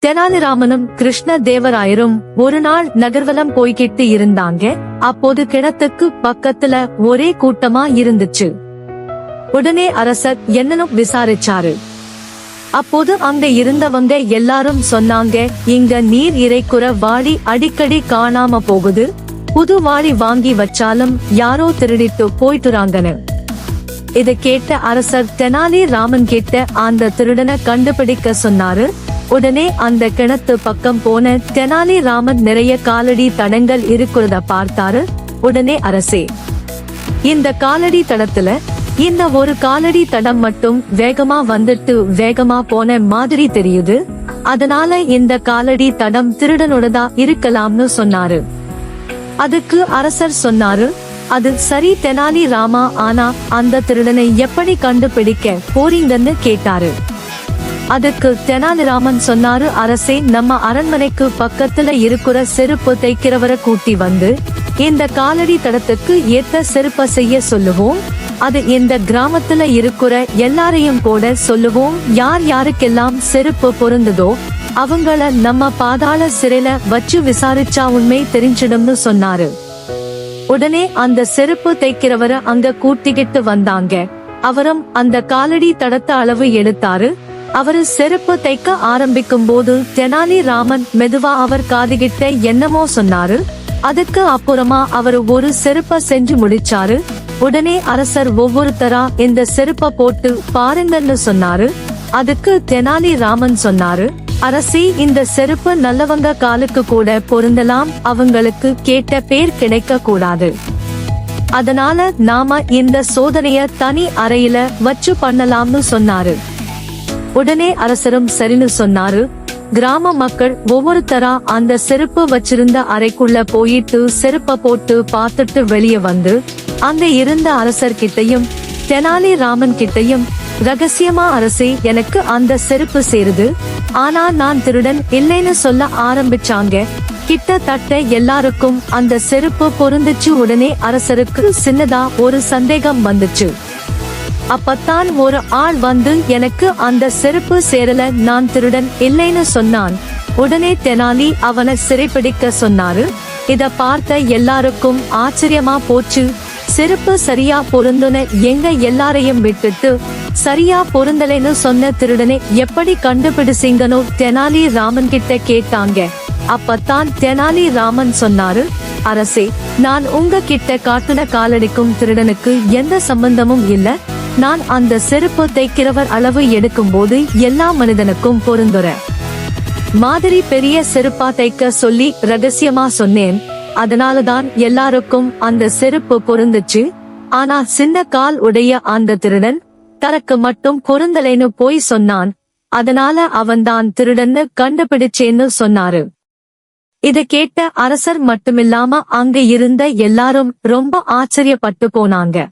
தெனாலிராமனும் கிருஷ்ண தேவராயரும் ஒரு நாள் நகர்வலம் போய்கிட்டு இருந்தாங்க. அப்போது கிணத்துக்கு பக்கத்துல ஒரே கூட்டமா இருந்துச்சு. உடனே அரசர் என்னனும் விசாரிச்சாரு. அப்போது அங்க இருந்தவங்க எல்லாரும் சொன்னாங்க, இங்க நீர் இறைக்குற வாளி அடிக்கடி காணாம போகுது. புது வாளி வாங்கி வச்சாலும் யாரோ திருடிட்டு போயிட்டுறாங்கன்னு. இத கேட்ட அரசர் தெனாலி ராமன் கிட்ட அந்த திருடனை கண்டுபிடிக்க சொன்னாரு. உடனே அந்த கிணத்து பக்கம் போன தெனாலி ராமன் நிறைய காலடி தடங்கள் இருக்கிறத பார்த்தாரு. உடனே அரசே, இந்த காலடி தடத்துல இந்த ஒரு காலடி தடம் மட்டும் வேகமா வந்துட்டு வேகமா போன மாதிரி தெரியுது. அதனால இந்த காலடி தடம் திருடனோடதா இருக்கலாம்னு சொன்னாரு. அதுக்கு அரசர் சொன்னாரு, அது சரி தெனாலி ராமா, ஆனா அந்த திருடனை எப்படி கண்டுபிடிக்க போறீங்கன்னு கேட்டாரு. அதுக்கு தெனாலிராமன் சொன்னாரு, அரசே, நம்ம அரண்மனைக்கு பக்கத்துல இருக்கிற செருப்பு தைக்கிறவரை கூட்டி வந்து இந்த காலடி தடத்துக்கு ஏத்த செருப்ப செய்ய சொல்லுவோம். அது இந்த கிராமத்துல இருக்கிற எல்லாரையும் போட சொல்லுவோம். யார் யாருக்கெல்லாம் செருப்பு பொருந்ததோ அவங்கள நம்ம பாதாள சிறையில வச்சு விசாரிச்சா உண்மை தெரிஞ்சிடும்னு சொன்னாரு. உடனே அந்த செருப்பு தைக்கிறவரை அங்க கூட்டிக்கிட்டு வந்தாங்க. அவரும் அந்த காலடி தடத்த அளவு எடுத்தாரு. அவரு செருப்பு தைக்க ஆரம்பிக்கும் போது தெனாலி ராமன் மெதுவா அவர் காதுகிட்ட என்னமோ சொன்னாரு. அதுக்கு அப்புறமா அவரு ஒரு செருப்ப செஞ்சு முடிச்சாரு. உடனே அரசர் ஒவ்வொருத்தரா இந்த செருப்ப போட்டு பாருங்கன்னு சொன்னாரு. அதுக்கு தெனாலி ராமன் சொன்னாரு, அரசே, இந்த செருப்பு நல்லவங்க காலுக்கு கூட பொருந்தலாம். அவங்களுக்கு கேட்ட பேர் கிடைக்க கூடாது. அதனால நாம இந்த சோதனைய தனி அறையில வச்சு பண்ணலாம்னு சொன்னாரு. உடனே அரசரும் சரின்னு சொன்னாரு. கிராம மக்கள் ஒவ்வொருத்தரா அந்த செருப்பு வச்சிருந்த அறைக்குள்ள போயிட்டு செருப்ப போட்டு பார்த்துட்டு வெளியே வந்து அங்க இருந்த அரசர்கிட்டையும் தெனாலி ராமன் கிட்டையும் ரகசியமா, அரசே, எனக்கு அந்த செருப்பு சேருது, ஆனா நான் திருடன் இல்லைன்னு சொல்ல ஆரம்பிச்சாங்க. கிட்டத்தட்ட எல்லாருக்கும் அந்த செருப்பு பொருந்துச்சு. உடனே அரசருக்கு சின்னதா ஒரு சந்தேகம் வந்துச்சு. அப்பத்தான் ஒரு ஆள் வந்து எனக்கு அந்த செருப்பு சேரல, நான் திருடன் இல்லைன்னு சொன்னான். உடனே தெனாலி அவனை சிறைப்பிடிக்க சொன்னாரு. இத பார்த்த எல்லாருக்கும் ஆச்சரியமா போச்சு. செருப்பு சரியா பொருந்துன எங்க எல்லாரையும் விட்டுட்டு சரியா பொருந்தலைன்னு சொன்ன திருடனை எப்படி கண்டுபிடிச்சீங்கன்னு தெனாலி ராமன் கிட்ட கேட்டாங்க. அப்பத்தான் தெனாலி ராமன் சொன்னாரு, அரசே, நான் உங்க கிட்ட காட்டுன காலடிக்கும் திருடனுக்கு எந்த சம்பந்தமும் இல்ல. நான் அந்த செருப்பு தைக்கிறவர் அளவு எடுக்கும் போது எல்லா மனிதனுக்கும் பொருந்துற மாதிரி பெரிய செருப்பா தைக்க சொல்லி ரகசியமா சொன்னேன். அதனாலதான் எல்லாருக்கும் அந்த செருப்பு பொருந்துச்சு. ஆனா சின்ன கால் உடைய அந்த திருடன் தனக்கு மட்டும் பொருந்தலைன்னு போய் சொன்னான். அதனால அவன்தான் திருடன்னு கண்டுபிடிச்சேன்னு சொன்னாரு. இத கேட்ட அரசர் மட்டுமில்லாம அங்க இருந்த எல்லாரும் ரொம்ப ஆச்சரியப்பட்டு போனாங்க.